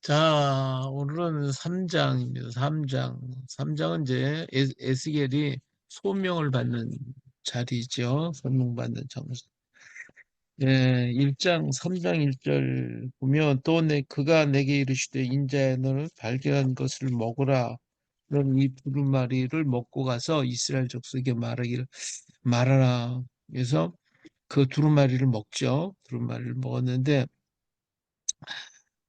자, 오늘은 3장입니다. 3장. 3장은 이제 에스겔이 소명을 받는 자리죠. 소명받는 장소. 예, 1장, 3장 1절 보면 또 그가 내게 이르시되 인자야 너는 발견한 것을 먹으라. 너는 이 두루마리를 먹고 가서 이스라엘 족속에게 말하라. 그래서 그 두루마리를 먹죠. 두루마리를 먹었는데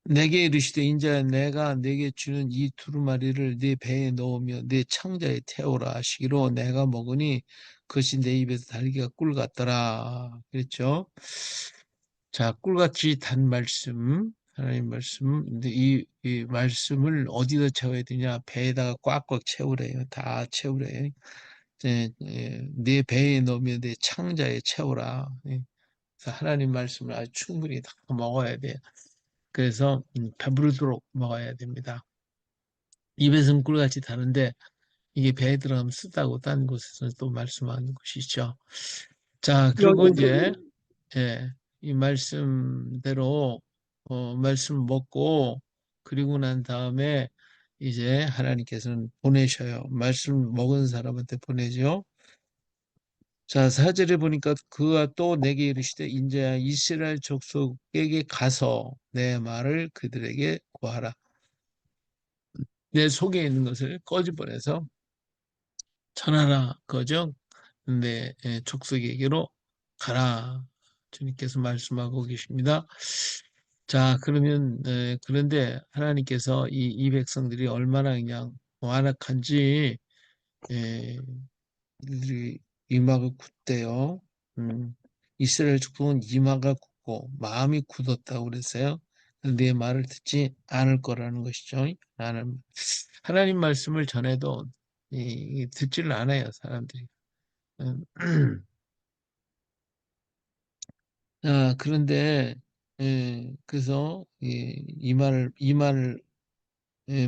내게 이르시되 인자야 내가 내게 주는 이 두루마리를 네 배에 넣으며 네 창자에 태우라 하시기로 내가 먹으니 그것이 내 입에서 달기가 꿀 같더라 그랬죠. 자, 꿀같이 단 말씀, 하나님 말씀. 근데 이 말씀을 어디다 채워야 되냐? 배에다가 꽉꽉 채우래요. 다 채우래요. 네 배에 넣으면 내 창자에 채우라. 그래서 하나님 말씀을 아주 충분히 다 먹어야 돼요. 그래서 배부르도록 먹어야 됩니다. 입에서는 꿀같이 다른데 이게 배에 들어가면 쓰다고 딴 곳에서 또 말씀하는 것이죠. 자, 그리고 이제 예, 이 말씀대로 말씀 먹고 그리고 난 다음에 이제 하나님께서는 보내셔요. 말씀 먹은 사람한테 보내죠. 자, 4절에 보니까 그가 또 내게 이르시되 인자야 이스라엘 족속에게 가서 내 말을 그들에게 구하라. 내 속에 있는 것을 꺼집어내서 전하라 거죠. 내 족속에게로 가라. 주님께서 말씀하고 계십니다. 자, 그러면 그런데 하나님께서 이 백성들이 얼마나 그냥 완악한지 에, 이들이 이마가 굳대요. 이스라엘 족속은 이마가 굳고 마음이 굳었다고 그랬어요. 내 말을 듣지 않을 거라는 것이죠. 나는 하나님 말씀을 전해도 듣지를 않아요, 사람들이. 음, 그런데 그래서 이 말을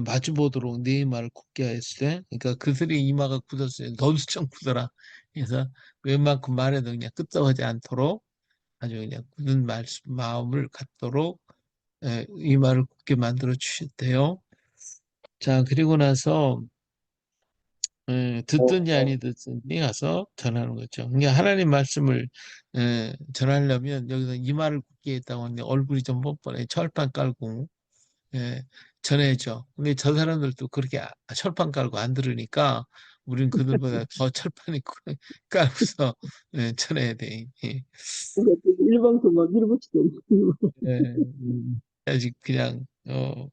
마주 보도록 내 말을 굳게 하였을 때, 그러니까 그들의 이마가 굳었어요. 너도 좀 굳어라. 그래서 웬만큼 말해도 그냥 끄떡하지 않도록 아주 그냥 굳은 마음을 갖도록 이마를 굳게 만들어 주셨대요. 자, 그리고 나서 듣든지 아니 듣든지 가서 전하는 거죠. 그러니까 하나님 말씀을 전하려면 여기서 이마를 굳게 했다고 하는데 얼굴이 좀 뻔뻔해 철판 깔고 전해죠. 근데 저 사람들도 그렇게 철판 깔고 안 들으니까 우린 그들보다 더 철판이 깔고서 전해야 돼. 예. 일방송 막 밀어붙이더니. 예, 아직 그냥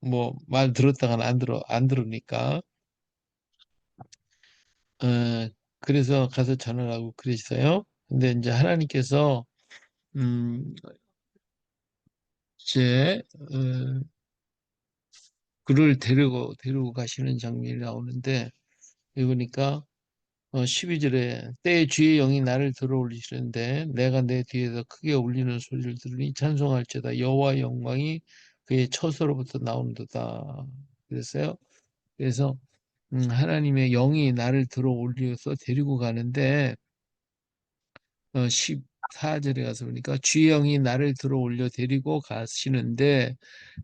뭐 말 들었다가는 안 들으니까 어, 그래서 가서 전하라고 그러셨어요. 근데 이제 하나님께서 음, 이제 그를 데리고 가시는 장면이 나오는데 여기 보니까 12절에 때에 주의 영이 나를 들어올리시는데 내가 내 뒤에서 크게 울리는 소리를 들으니 찬송할지어다 여호와의 영광이 그의 처소로부터 나오는도다 그랬어요. 그래서 하나님의 영이 나를 들어올려서 데리고 가는데 14절에 가서 보니까 주의 영이 나를 들어올려 데리고 가시는데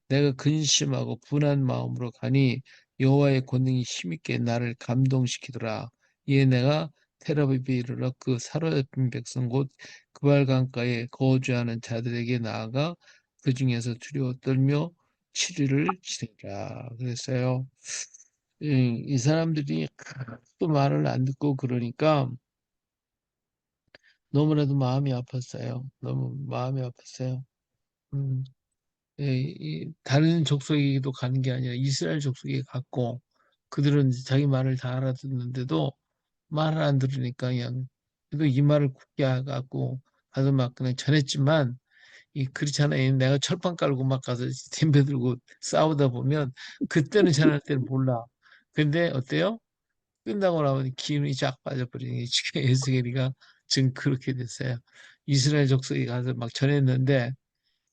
내가 근심하고 분한 마음으로 가니 여호와의 권능이 힘있게 나를 감동시키더라. 이에 내가 테라비비에 이르러 그 사로잡힌 백성 곧 그발 강가에 거주하는 자들에게 나아가 그 중에서 두려워 떨며 치리를 지내라 그랬어요. 이 사람들이 또 말을 안 듣고 그러니까 너무나도 마음이 아팠어요. 너무 마음이 아팠어요. 음. 다른 족속에게도 가는 게 아니라 이스라엘 족속에 갔고 그들은 자기 말을 다 알아듣는데도 말을 안 들으니까 그냥 그래도 이 말을 굳게 해갖고 가서 막 그냥 전했지만 그렇잖아요. 내가 철판 깔고 막 가서 덤벼 들고 싸우다 보면 그때는 전할 때는 몰라. 근데 어때요? 끝나고 나면 기운이 쫙 빠져버리니 지금 에스겔이가 지금 그렇게 됐어요. 이스라엘 족속에 가서 막 전했는데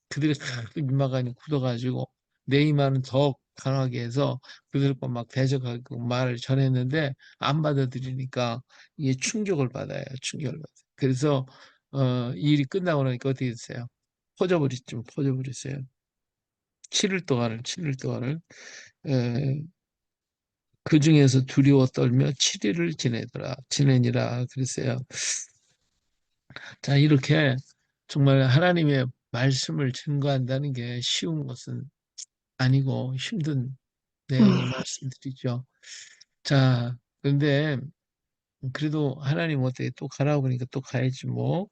그들이 다 이마가 굳어가지고 내 이마는 더 강하게 해서 그들과 막 대적하고 말을 전했는데 안 받아들이니까 이게 충격을 받아요. 충격을 받아요. 그래서 이 일이 끝나고 나니까 어떻게 됐어요? 퍼져버렸죠. 퍼져버렸어요. 7일 동안을 에, 그 중에서 두려워 떨며 7일을 지내니라 그랬어요. 자, 이렇게 정말 하나님의 말씀을 증거한다는 게 쉬운 것은 아니고 힘든 내용을 말씀드리죠. 자, 그런데 그래도 하나님 어떻게 또 가라고 그러니까 또 가야지 뭐.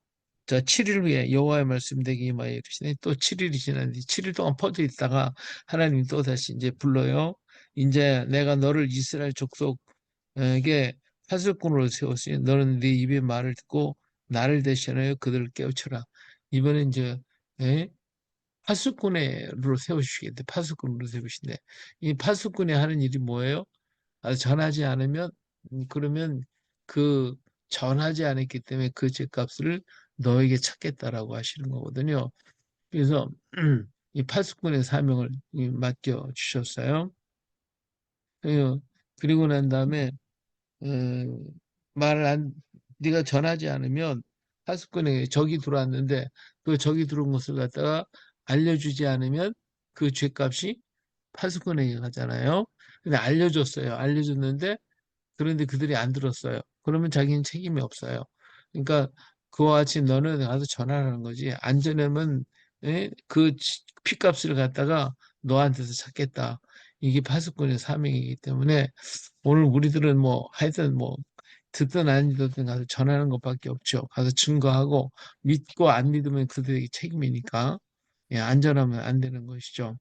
자, 7일 후에 여호와의 말씀 내게 임하여 이르시되 또 7일이 지났는데 7일 동안 퍼져 있다가 하나님이 또 다시 이제 불러요. 이제 내가 너를 이스라엘 족속에게 파수꾼으로 세웠으니 너는 네 입의 말을 듣고 나를 대신하여 그들을 깨우쳐라. 이번에 이제 예? 파수꾼으로 세우시겠대. 파수꾼으로 세우신대. 이 파수꾼이 하는 일이 뭐예요? 전하지 않으면 그러면 그 전하지 않았기 때문에 그 죄값을 너에게 찾겠다라고 하시는 거거든요. 그래서 이 파수꾼의 사명을 맡겨 주셨어요. 그리고 난 다음에 어, 말을 안 네가 전하지 않으면 파수꾼에게 적이 들어왔는데 그 적이 들어온 것을 갖다가 알려주지 않으면 그 죄값이 파수꾼에게 가잖아요. 근데 알려줬어요. 알려줬는데 그런데 그들이 안 들었어요. 그러면 자기는 책임이 없어요. 그러니까 그와 같이 너는 가서 전화하는 거지. 안 전하면 예? 그 피값을 갖다가 너한테서 찾겠다. 이게 파수꾼의 사명이기 때문에 오늘 우리들은 뭐 하여튼 뭐 듣든 안 듣든 가서 전하는 것밖에 없죠. 가서 증거하고 믿고 안 믿으면 그들에게 책임이니까 예, 안전하면 안 되는 것이죠.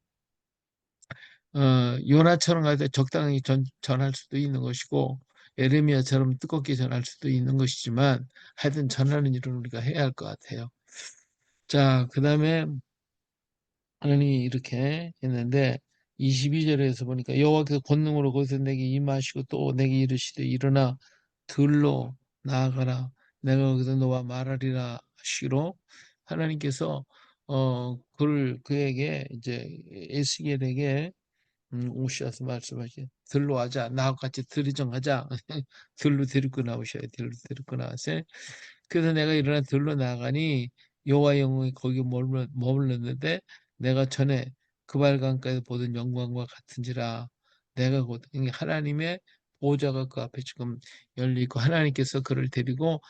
요나처럼 가서 적당히 전할 수도 있는 것이고 에레미야처럼 뜨겁게 전할 수도 있는 것이지만 하여튼 전하는 일은 우리가 해야 할 것 같아요. 자, 그 다음에 하나님이 이렇게 했는데 22절에서 보니까 여호와께서 권능으로 거기서 내게 임하시고 또 내게 이르시되 일어나 들로 나아가라 내가 거기서 너와 말하리라 하시기로 하나님께서 그에게 이제 에스겔에게 오셔서 말씀하신 들로 하자 나하고 같이 들이정하자 들로 데리고 나오셔야 들로 데리고 나와서 그래서 내가 일어나 들로 나가니 여호와 영광이 거기 머물렀는데 내가 전에 그 발강가에서 보던 영광과 같은지라 내가 곧 하나님의 보호자가 그 앞에 지금 열려 있고 하나님께서 그를 데리고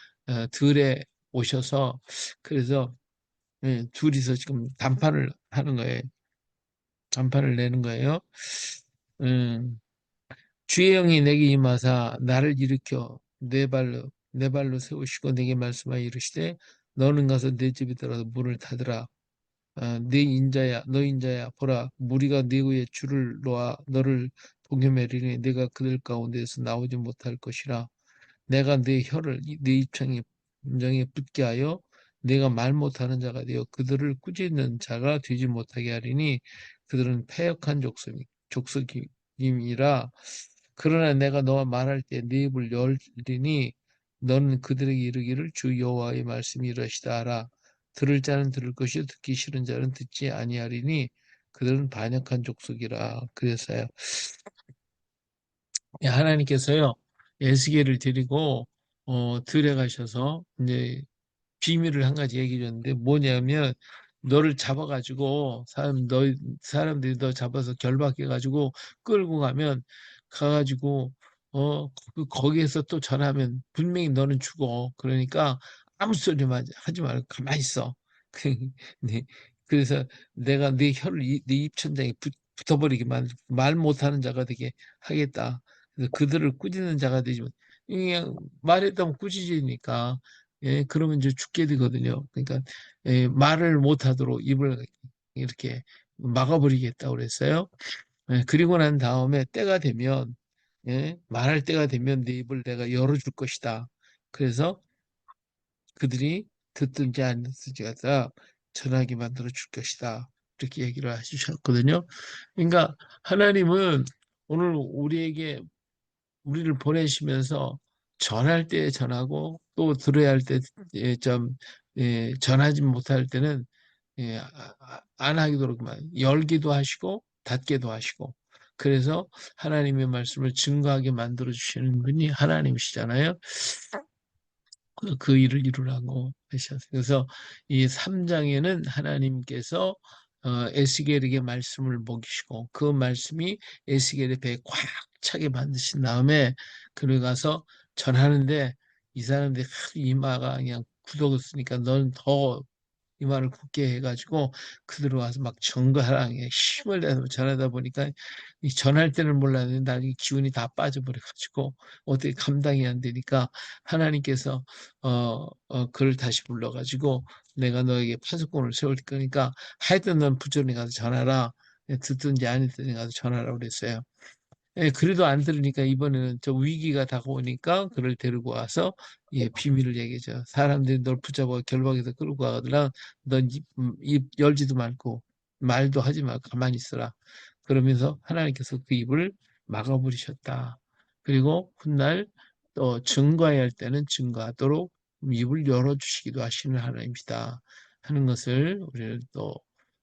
들에 오셔서 그래서 둘이서 지금 담판을 하는 거예요. 담판을 내는 거예요. 음, 주의 영이 내게 임하사 나를 일으켜 내 발로 세우시고 내게 말씀하여 이르시되 너는 가서 내 집에 들어가서 문을 닫으라. 네 인자야 너 인자야 보라 무리가 네 위에 줄을 놓아 너를 동여매리니 내가 그들 가운데서 나오지 못할 것이라. 내가 네 혀를 네 입장에 문장에 붙게 하여 내가 말 못하는 자가 되어 그들을 꾸짖는 자가 되지 못하게 하리니 그들은 패역한 족속임이라. 그러나 내가 너와 말할 때 네 입을 열리니 너는 그들에게 이르기를 주 여호와의 말씀이 이러시다 하라. 들을 자는 들을 것이요 듣기 싫은 자는 듣지 아니하리니 그들은 반역한 족속이라. 그래서요. 하나님께서요. 에스겔을 데리고 들에 가셔서 이제 비밀을 한 가지 얘기해 줬는데 뭐냐면 너를 잡아가지고 사람들이 너 잡아서 결박해 가지고 끌고 가면 가가지고 거기에서 또 전하면 분명히 너는 죽어. 그러니까 아무 소리만 하지 말고 가만히 있어. 네. 그래서 내가 네 혀를 네 입천장에 붙어버리게 만들고 말 못하는 자가 되게 하겠다. 그래서 그들을 꾸짖는 자가 되지만 그냥 말했다면 꾸짖으니까 예, 그러면 이제 죽게 되거든요. 그러니까 예, 말을 못하도록 입을 이렇게 막아버리겠다고 그랬어요. 예, 그리고 난 다음에 때가 되면 예, 말할 때가 되면 네 입을 내가 열어줄 것이다. 그래서 그들이 듣든지 안 듣든지 하다 전하게 만들어 줄 것이다. 이렇게 얘기를 해주셨거든요. 그러니까 하나님은 오늘 우리를 보내시면서 전할 때 전하고 또 들어야 할 때 좀 전하지 못할 때는 안 하도록만 열기도 하시고 닫게도 하시고 그래서 하나님의 말씀을 증거하게 만들어 주시는 분이 하나님이시잖아요. 그 일을 이루라고 하셨어요. 그래서 이 3장에는 하나님께서 에스겔에게 말씀을 먹이시고 그 말씀이 에스겔의 배에 꽉 차게 만드신 다음에 그를 가서 전하는데 이 사람들이 이마가 그냥 굳어졌으니까 넌 더 이마를 굳게 해가지고 그대로 와서 막 전가랑 힘을 내서 전하다 보니까 이 전할 때는 몰랐는데 나중에 기운이 다 빠져버려가지고 어떻게 감당이 안 되니까 하나님께서 그를 다시 불러가지고 내가 너에게 파수꾼을 세울 거니까 하여튼 넌 부전에 가서 전하라. 듣든지 안 듣든지 가서 전하라 그랬어요. 예, 그래도 안 들으니까 이번에는 저 위기가 다가오니까 그를 데리고 와서 예, 비밀을 얘기죠. 사람들이 널 붙잡아 결박해서 끌고 가거나 넌 입 열지도 말고 말도 하지 말고 가만히 있어라. 그러면서 하나님께서 그 입을 막아버리셨다. 그리고 훗날 또 증거해야 할 때는 증거하도록 입을 열어주시기도 하시는 하나님이다 하는 것을 우리는 또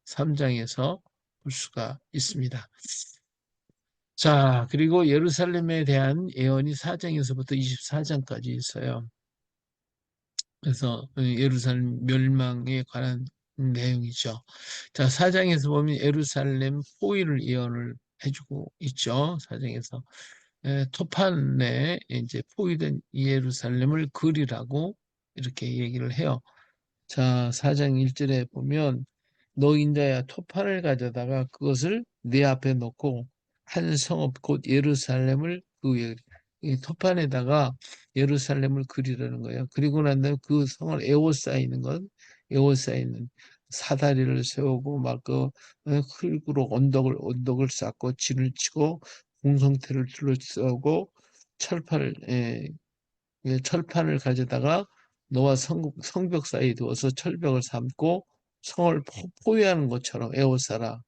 3장에서 볼 수가 있습니다. 자, 그리고 예루살렘에 대한 예언이 4장에서부터 24장까지 있어요. 그래서 예루살렘 멸망에 관한 내용이죠. 자, 4장에서 보면 예루살렘 포위를 예언을 해주고 있죠. 4장에서. 토판에 이제 포위된 예루살렘을 그리라고 이렇게 얘기를 해요. 자, 4장 1절에 보면 너 인자야 토판을 가져다가 그것을 내 앞에 놓고 한 성읍 곧 예루살렘을 그 위에 이 토판에다가 예루살렘을 그리라는 거예요. 그리고 난 다음에 그 성을 에워싸이는 것, 에워싸이는 사다리를 세우고 막그 흙으로 언덕을 쌓고 진을 치고 공성태를 둘러싸고 철판을 철판을 가져다가 너와 성벽 사이에 두어서 철벽을 삼고 성을 포위하는 것처럼 에워싸라.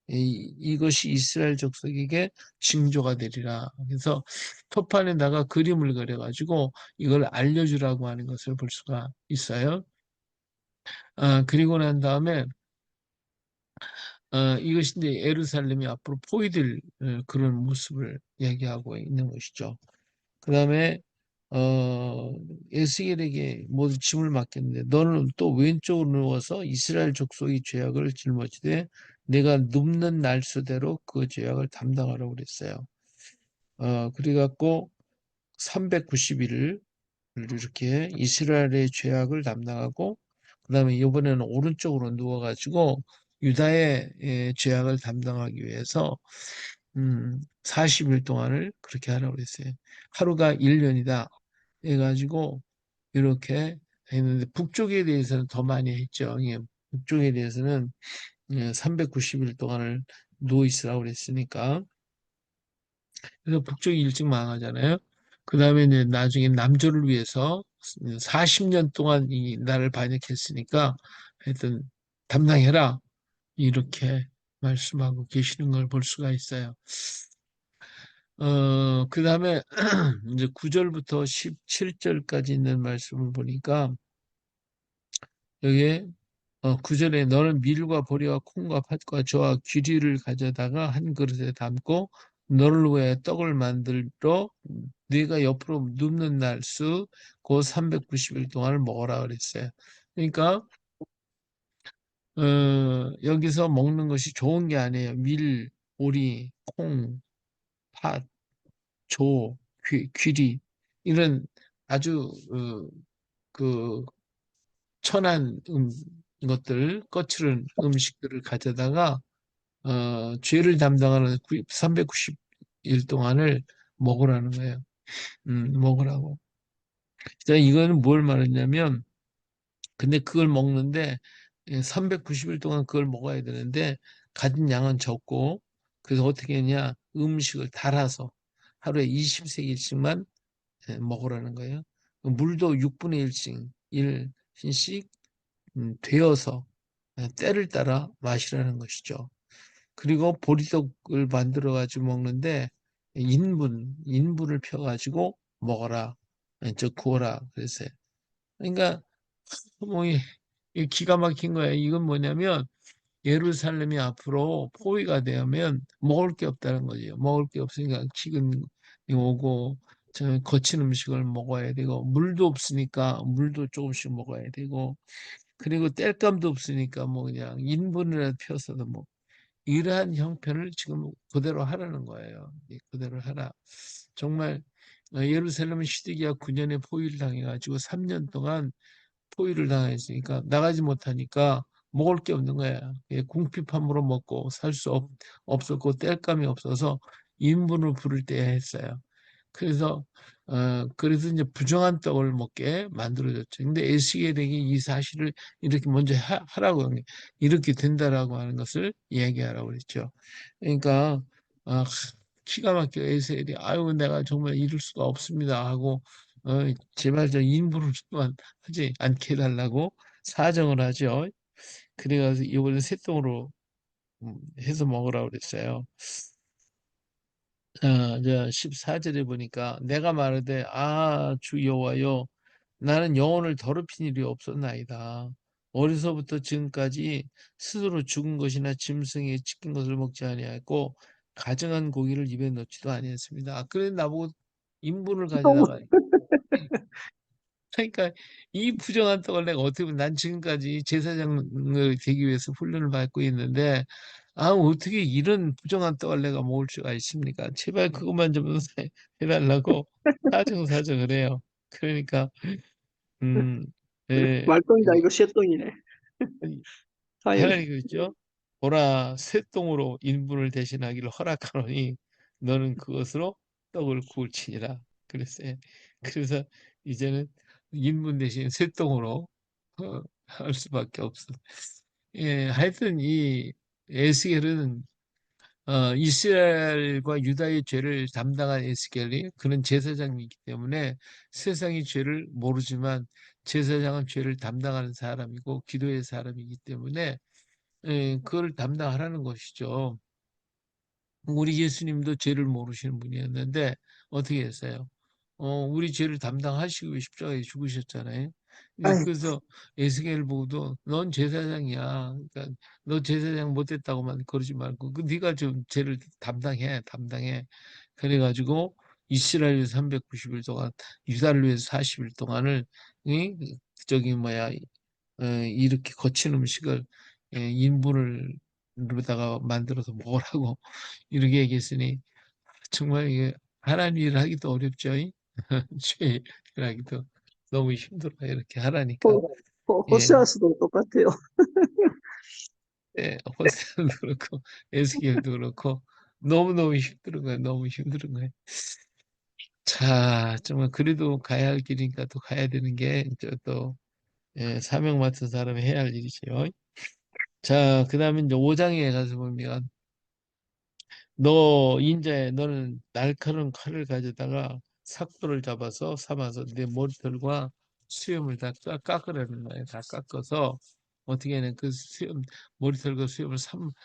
이것이 이스라엘 족속에게 징조가 되리라. 그래서 토판에다가 그림을 그려가지고 이걸 알려주라고 하는 것을 볼 수가 있어요. 그리고 난 다음에 이것이 이제 예루살렘이 앞으로 포위될 그런 모습을 얘기하고 있는 것이죠. 그 다음에 에스겔에게 모두 짐을 맡겼는데 너는 또 왼쪽으로 누워서 이스라엘 족속의 죄악을 짊어지되 내가 눕는 날수대로 그 죄악을 담당하라고 그랬어요. 그래갖고 390일을 이렇게 이스라엘의 죄악을 담당하고 그다음에 이번에는 오른쪽으로 누워가지고 유다의 죄악을 담당하기 위해서 40일 동안을 그렇게 하라고 그랬어요. 하루가 1년이다 해가지고 이렇게 했는데 북쪽에 대해서는 더 많이 했죠. 예, 북쪽에 대해서는 390일 동안을 누워 있으라고 그랬으니까 그래서 북쪽이 일찍 망하잖아요. 그 다음에 이제 나중에 남조를 위해서 40년 동안 이 나를 반역했으니까 하여튼 담당해라 이렇게 말씀하고 계시는 걸 볼 수가 있어요. 그 다음에 이제 9절부터 17절까지 있는 말씀을 보니까 여기에 9절에 너는 밀과 보리와 콩과 팥과 저와 귀리를 가져다가 한 그릇에 담고 너를 위해 떡을 만들어 네가 옆으로 눕는 날수 곧 390일 동안을 먹어라 그랬어요. 그러니까 여기서 먹는 것이 좋은 게 아니에요. 밀, 보리, 콩, 팥, 조, 귀리 이런 아주 그 천한 것들, 거칠은 음식들을 가져다가 죄를 담당하는 390일 동안을 먹으라는 거예요. 먹으라고. 자, 이거는 뭘 말했냐면, 근데 그걸 먹는데 390일 동안 그걸 먹어야 되는데 가진 양은 적고 그래서 어떻게 했냐? 음식을 달아서 하루에 20세기씩만 먹으라는 거예요. 물도 6분의 1씩, 1씩 되어서 때를 따라 마시라는 것이죠. 그리고 보리떡을 만들어 가지고 먹는데 인분을 펴 가지고 먹어라. 저 구워라 그랬어요. 그러니까 뭐 이 기가 막힌 거예요. 이건 뭐냐면 예루살렘이 앞으로 포위가 되면 먹을 게 없다는 거죠. 먹을 게 없으니까 기근이 오고 저 거친 음식을 먹어야 되고 물도 없으니까 물도 조금씩 먹어야 되고 그리고 뗄감도 없으니까 뭐 그냥 인분이라도 펴서도 뭐 이러한 형편을 지금 그대로 하라는 거예요. 그대로 하라. 정말 예루살렘은 시드기야 9년에 포위를 당해가지고 3년 동안 포위를 당했으니까 나가지 못하니까 먹을 게 없는 거야. 궁핍함으로 먹고 살 수 없었고 뗄감이 없어서 인분을 부를 때 했어요. 그래서 그래서 이제 부정한 떡을 먹게 만들어졌죠. 근데 에스겔에게 이 사실을 이렇게 먼저 하라고 하는 게 이렇게 된다라고 하는 것을 이야기하라고 그랬죠. 그러니까 어, 기가 막혀 에스겔이 아유 내가 정말 이럴 수가 없습니다 하고 제발 저 인부를만 하지 않게 해달라고 사정을 하죠. 그래가지고 이번에 새똥으로 해서 먹으라고 그랬어요. 저 14절에 보니까 내가 말하되 주 여호와여 나는 영혼을 더럽힌 일이 없었나이다. 어려서부터 지금까지 스스로 죽은 것이나 짐승에 찢긴 것을 먹지 아니하였고 가증한 고기를 입에 넣지도 아니했습니다. 그래 나보고 인분을 너무 가져다가 그러니까 이 부정한 떡을 내가 어떻게 보면 난 지금까지 제사장을 되기 위해서 훈련을 받고 있는데 어떻게 이런 부정한 떡을 내가 먹을 수가 있습니까? 제발 그것만 좀 해달라고 사정사정을 해요. 그러니까 음, 예, 말똥이다. 이거 쇠똥이네. 사형. 하나님 그랬죠? 보라 쇠똥으로 인분을 대신하기를 허락하노니 너는 그것으로 떡을 구울지니라 그랬어요. 그래서 이제는 인분 대신 쇠똥으로 할 수밖에 없어. 예, 하여튼 이 에스겔은 이스라엘과 유다의 죄를 담당한 에스겔이 그는 제사장이기 때문에 세상의 죄를 모르지만 제사장은 죄를 담당하는 사람이고 기도의 사람이기 때문에 그걸 담당하라는 것이죠. 우리 예수님도 죄를 모르시는 분이었는데 어떻게 했어요? 우리 죄를 담당하시고 십자가에 죽으셨잖아요. 아이, 그래서 에스겔 보고도 넌 제사장이야. 그러니까 너 제사장 못했다고만 그러지 말고 그 네가 좀 죄를 담당해. 그래가지고 이스라엘 390일 동안 유다를 위해서 40일 동안을 저기 뭐야 이렇게 거친 음식을 인분을 로다가 만들어서 먹으라고 이렇게 얘기했으니 정말 이게 하나님 일을 하기도 어렵죠. 죄 일을 하기도 너무 힘들어요. 이렇게 하라니까. 예, 호세아스도 똑같아요. 예, 호세도 그렇고 에스겔도 그렇고 너무너무 힘든 거예요. 너무 힘든 거예요. 자, 정말 그래도 가야 할 길이니까 또 가야 되는 게 또 사명 맡은 사람이 해야 할 일이죠. 자, 그다음에 이제 5장에 가서 보면 너는 날카로운 칼을 가져다가 삭도를 잡아서 삼아서 내 머리털과 수염을 다 깎으라는 거예요. 다 깎아서 어떻게 하냐 그 수염 머리털과 수염을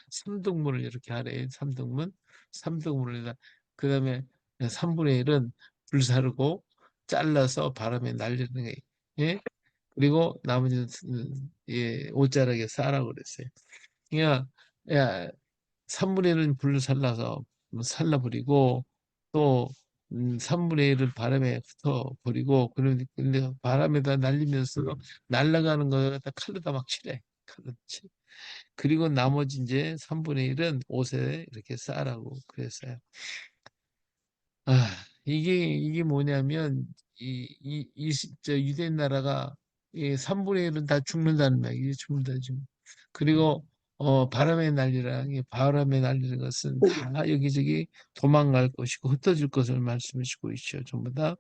삼등분을 이렇게 하래. 삼등분을 해서 그다음에 3분의 1은 불사르고 잘라서 바람에 날리는 거예요. 예? 그리고 나머지는 옷자락에 싸라고 그랬어요. 그러니까 야, 3분의 1은 불로 살라서 살라버리고 또 3분의 1을 바람에 흩어버리고 근데 바람에다 날리면서 날아가는 거 갖다 칼로다 막 칠해. 칼로 치. 그리고 나머지 이제 3분의 1은 옷에 이렇게 싸라고 그랬어요. 이게 뭐냐면 저 유대인 나라가 이 3분의 1은 다 죽는다는 말이에요. 이게 죽는다 지금. 그리고 바람에 날리라. 이 바람에 날리는 것은 다 여기저기 도망갈 것이고 흩어질 것을 말씀해 주고 있죠. 전부 다.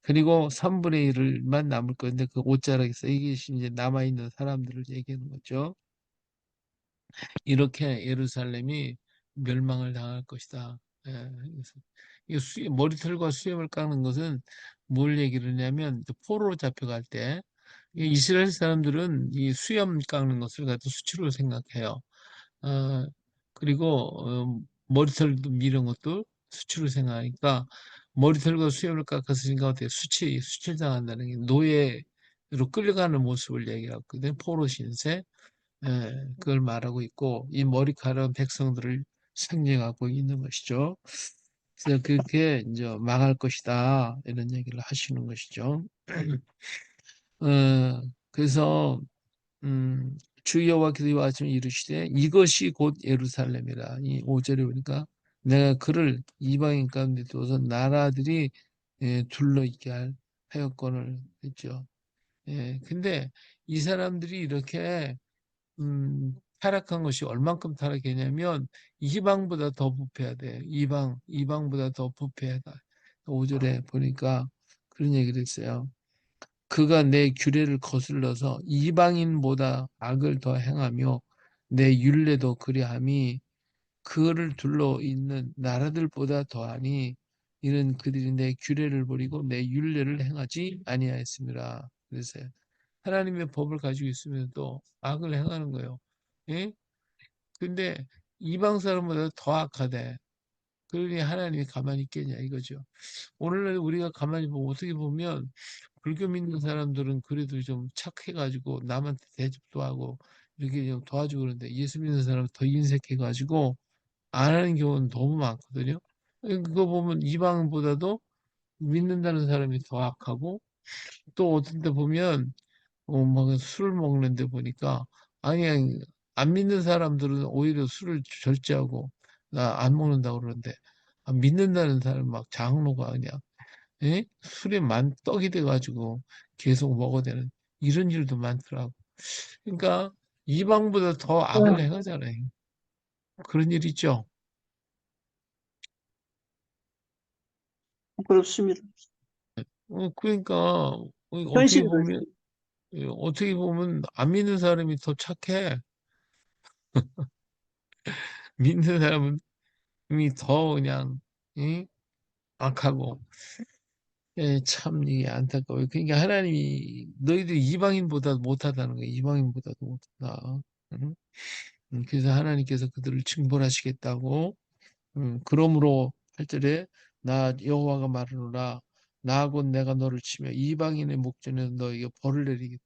그리고 3분의 1을만 남을 건데 그 옷자락에서 이게 이제 남아 있는 사람들을 얘기하는 거죠. 이렇게 예루살렘이 멸망을 당할 것이다. 예, 그래서 이 머리털과 수염을 깎는 것은 뭘 얘기를 하냐면 포로로 잡혀갈 때 이스라엘 사람들은 이 수염 깎는 것을 갖다 수치로 생각해요. 어, 그리고 머리털도 미는 것도 수치로 생각하니까 머리털과 수염을 깎았으니까 어떻게 수치당한다는 게 노예로 끌려가는 모습을 얘기하거든요. 포로 신세. 그걸 말하고 있고 이 머리카락은 백성들을 상징하고 있는 것이죠. 그래서 그렇게 이제 망할 것이다 이런 얘기를 하시는 것이죠. 어, 그래서 주 여호와께서 이와 같이 이르시되 이것이 곧 예루살렘이라. 이 5절에 보니까 내가 그를 이방인 가운데 둬서 나라들이 둘러있게 할 하여건을 했죠. 예, 근데 이 사람들이 이렇게 타락한 것이 얼만큼 타락했냐면 이방보다 더 부패해야 돼. 이방보다 더 부패하다. 5절에 보니까 그런 얘기를 했어요. 그가 내 규례를 거슬러서 이방인보다 악을 더 행하며 내 율례도 그리함이 그를 둘러 있는 나라들보다 더하니 이는 그들이 내 규례를 버리고 내 율례를 행하지 아니하였습니다. 그래서 하나님의 법을 가지고 있으면도 악을 행하는 거예요. 예? 근데 이방 사람보다 더 악하대. 그러니 하나님이 가만히 있겠냐 이거죠. 오늘날 우리가 가만히 보면 어떻게 보면 불교 믿는 사람들은 그래도 좀 착해가지고 남한테 대접도 하고 이렇게 좀 도와주고 그러는데 예수 믿는 사람은 더 인색해가지고 안 하는 경우는 너무 많거든요. 그거 보면 이방보다도 믿는다는 사람이 더 악하고 또 어떤 데 보면 막 술을 먹는데 보니까 아니 안 믿는 사람들은 오히려 술을 절제하고 나 안 먹는다고 그러는데 믿는다는 사람 막 장로가 그냥 술에 만 떡이 돼가지고 계속 먹어대는 이런 일도 많더라고. 그러니까 이방보다 더 악을 행하잖아요. 그런 일 있죠. 그렇습니다. 그러니까 어떻게 현실이 보면 그렇습니다. 어떻게 보면 안 믿는 사람이 더 착해. 믿는 사람은 이미 더 그냥 응? 악하고 참 이게 안타까워요. 그러니까 하나님이 너희들 이방인보다 못하다는 거예요. 이방인보다도 못하다. 응? 그래서 하나님께서 그들을 징벌하시겠다고. 그러므로 8절에 나 여호와가 말하노라 나 곧 내가 너를 치며 이방인의 목전에 너에게 벌을 내리겠다.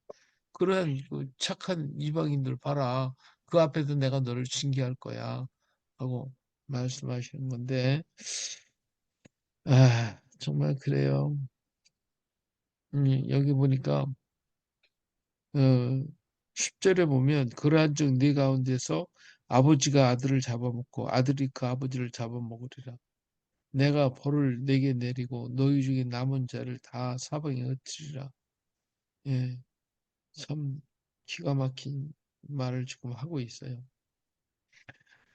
그러한 그 착한 이방인들 봐라. 그 앞에서 내가 너를 징계할 거야. 하고 말씀하시는 건데 정말 그래요. 여기 보니까 어, 10절에 보면 그러한즉 네 가운데서 아버지가 아들을 잡아먹고 아들이 그 아버지를 잡아먹으리라. 내가 벌을 내게 내리고 너희 중에 남은 자를 다 사방에 흩으리라. 예, 참 기가 막힌 말을 지금 하고 있어요.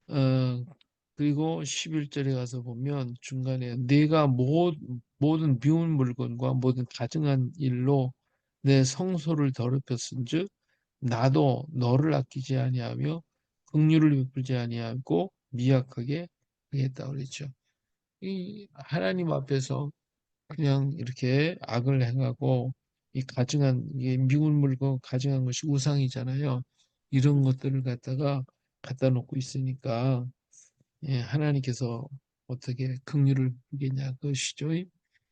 어, 그리고 11절에 가서 보면 중간에 내가 모든 미운 물건과 모든 가증한 일로 내 성소를 더럽혔은즉 나도 너를 아끼지 아니하며 긍휼을 베풀지 아니하고 미약하게 하겠다 그랬죠. 이 하나님 앞에서 그냥 이렇게 악을 행하고 이 가증한 이게 미운 물건 가증한 것이 우상이잖아요. 이런 것들을 갖다 놓고 있으니까 하나님께서 어떻게 긍휼을 베푸겠냐 그것이죠.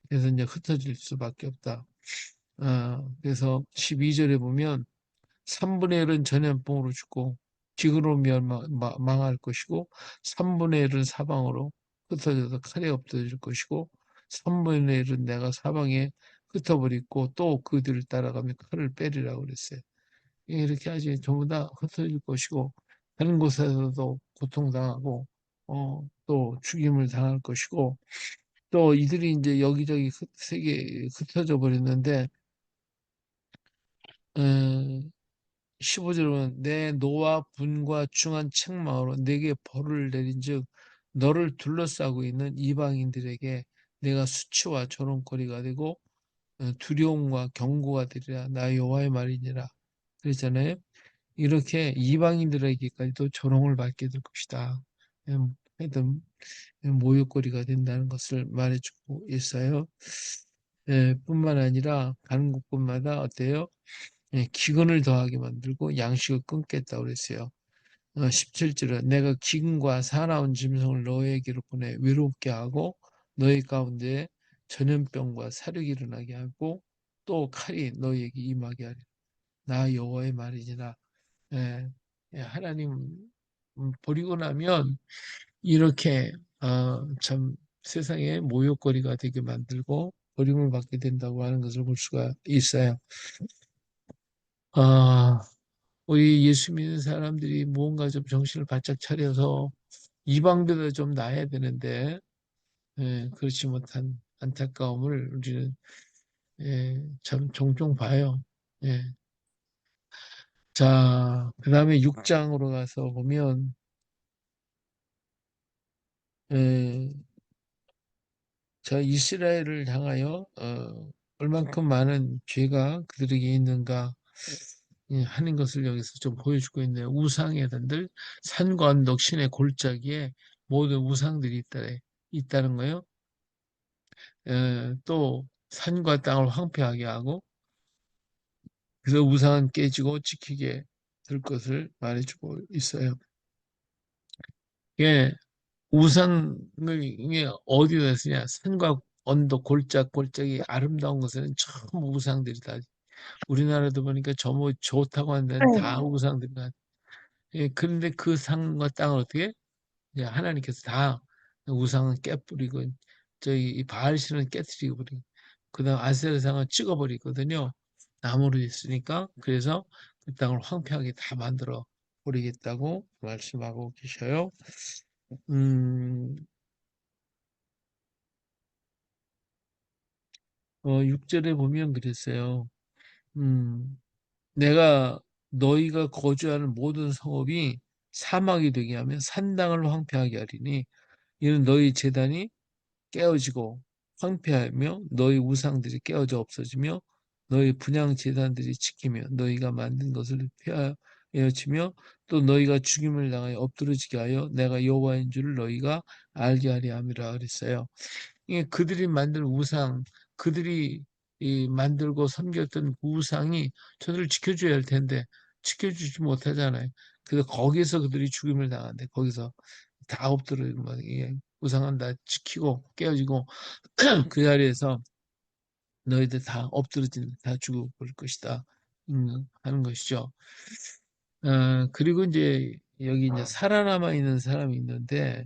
그래서 이제 흩어질 수밖에 없다. 그래서 12절에 보면 3분의 1은 전염병으로 죽고 기근으로 망할 것이고 3분의 1은 사방으로 흩어져서 칼에 엎어질 것이고 3분의 1은 내가 사방에 흩어버리고 또 그들을 따라가며 칼을 빼리라고 그랬어요. 이렇게 하지 전부 다 흩어질 것이고 다른 곳에서도 고통당하고 또 죽임을 당할 것이고 또 이들이 이제 여기저기 세계 흩어져 버렸는데 어, 15절은 내 노와 분과 중한 책망으로 내게 벌을 내린즉 너를 둘러싸고 있는 이방인들에게 내가 수치와 조롱거리가 되고 두려움과 경고가 되리라 나 여호와의 말이니라 그랬잖아요. 이렇게 이방인들에게까지도 조롱을 받게 될 것이다. 하여튼 모욕거리가 된다는 것을 말해주고 있어요. 뿐만 아니라 가는 곳곳마다 어때요? 기근을 더하게 만들고 양식을 끊겠다고 그랬어요. 17절은 내가 기근과 사나운 짐승을 너에게로 보내 외롭게 하고 너희 가운데 전염병과 사륙이 일어나게 하고 또 칼이 너희에게 임하게 하리라. 나 여호와의 말이니라. 예, 하나님 버리고 나면 이렇게 참 세상에 모욕거리가 되게 만들고 버림을 받게 된다고 하는 것을 볼 수가 있어요. 아, 우리 예수 믿는 사람들이 무언가 좀 정신을 바짝 차려서 이방들도 좀 나아야 되는데 그렇지 못한 안타까움을 우리는 참 종종 봐요. 예. 자, 그 다음에 6장으로 가서 보면 에, 자 이스라엘을 향하여 얼만큼 많은 죄가 그들에게 있는가 하는 것을 여기서 좀 보여주고 있네요. 우상의 단들, 산과 언덕, 신의 골짜기에 모든 우상들이 있다는 거예요. 또 산과 땅을 황폐하게 하고 그래서 우상은 깨지고 지키게 될 것을 말해주고 있어요. 예, 우상을 이게 어디다 쓰냐? 산과 언덕, 골짜기 아름다운 것은 전부 우상들이다. 우리나라도 보니까 뭐 좋다고 하는 데는 다 우상들이다. 예, 그런데 그 산과 땅을 어떻게? 이제 하나님께서 다 우상은 깨뿌리고 저희 이 바알신은 깨뜨리고 버리고 그다음 아세라상은 찍어버리거든요. 나무로 있으니까 그래서 그 땅을 황폐하게 다 만들어 버리겠다고 말씀하고 계셔요. 음, 6절에 보면 그랬어요. 음, 내가 너희가 거주하는 모든 성읍이 사막이 되게 하면 산당을 황폐하게 하리니 이는 너희 재단이 깨어지고 황폐하며 너희 우상들이 깨어져 없어지며 너희 분향 제단들이 지키며 너희가 만든 것을 폐하여 치며 또 너희가 죽임을 당하여 엎드러지게 하여 내가 여호와인 줄을 너희가 알게 하리 함이라 그랬어요. 이게 그들이 만든 우상, 그들이 이 만들고 섬겼던 그 우상이 저들을 지켜줘야 할 텐데 지켜주지 못하잖아요. 그래서 거기서 그들이 죽임을 당한대. 거기서 다 엎드려 막 우상은 다 지키고 깨어지고 그 자리에서 너희들 다 엎드러진 다 죽어버릴 것이다 하는 것이죠. 그리고 이제 여기 이제 살아남아 있는 사람이 있는데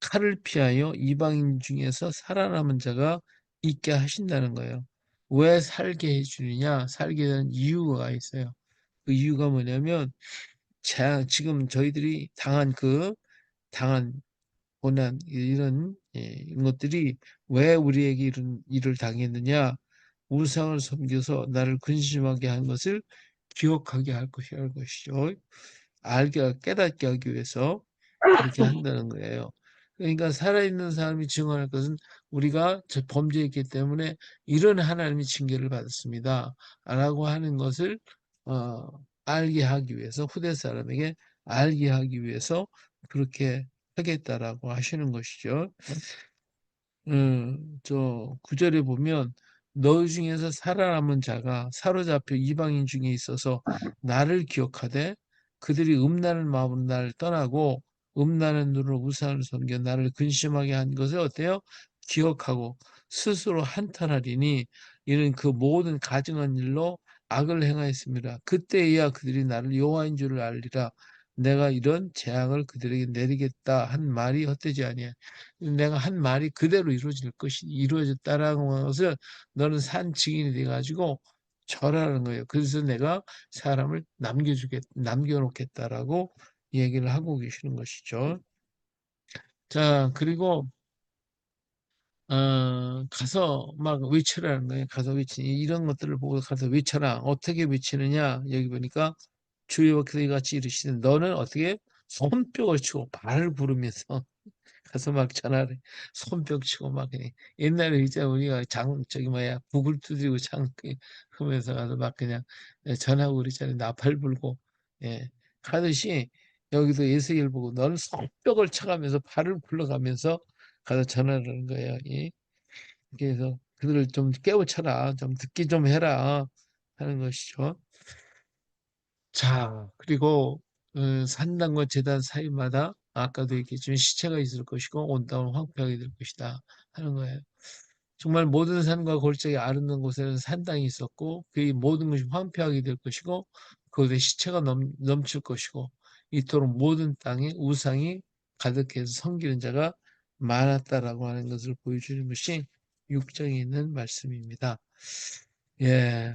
칼을 피하여 이방인 중에서 살아남은 자가 있게 하신다는 거예요. 왜 살게 해주느냐? 살게 되는 이유가 있어요. 그 이유가 뭐냐면 지금 저희들이 당한 고난 이런 것들이 왜 우리에게 이런 일을 당했느냐? 우상을 섬겨서 나를 근심하게 한 것을 기억하게 할 것이죠. 깨닫게 하기 위해서 그렇게 한다는 거예요. 그러니까 살아있는 사람이 증언할 것은 우리가 범죄했기 때문에 이런 하나님의 징계를 받았습니다. 라고 하는 것을 어, 알게 하기 위해서 후대 사람에게 알게 하기 위해서 그렇게 하겠다라고 하시는 것이죠. 저 구절에 보면 너희 중에서 살아남은 자가 사로잡혀 이방인 중에 있어서 나를 기억하되 그들이 음란한 마음으로 나를 떠나고 음란한 눈으로 우상을 섬겨 나를 근심하게 한 것을 어때요? 기억하고 스스로 한탄하리니 이는 그 모든 가증한 일로 악을 행하였습니다. 그때야 그들이 나를 여호와인 줄을 알리라. 내가 이런 재앙을 그들에게 내리겠다 한 말이 헛되지 아니야. 내가 한 말이 그대로 이루어졌다라는 것을 너는 산 증인이 돼가지고 절하는 거예요. 그래서 내가 사람을 남겨놓겠다라고 얘기를 하고 계시는 것이죠. 자, 그리고 가서 막 외치라는 거예요. 가서 이런 것들을 보고 가서 외쳐라. 어떻게 외치느냐? 여기 보니까 주여 그같이 이르시는 너는 어떻게 손뼉을 치고 발을 구르면서 가서 막 전화를 손뼉 치고 막 그냥 옛날에 이제 우리가 저기 뭐야 북을 두드리고 하면서 가서 막 그냥 전하고 그랬잖아요. 나팔 불고 하듯이 여기도 예수를 보고 너는 손뼉을 쳐가면서 발을 굴러가면서 가서 전화를 하는 거예요. 그래서 그들을 좀 깨우쳐라, 좀 듣기 좀 해라 하는 것이죠. 자, 그리고 산당과 제단 사이마다 아까도 얘기했지만 시체가 있을 것이고 온 땅은 황폐하게 될 것이다 하는 거예요. 정말 모든 산과 골짜기 아름다운 곳에는 산당이 있었고 그 모든 것이 황폐하게 될 것이고 그곳에 시체가 넘칠 것이고 이토록 모든 땅에 우상이 가득해서 섬기는 자가 많았다라고 하는 것을 보여주는 것이 6장에 있는 말씀입니다. 예.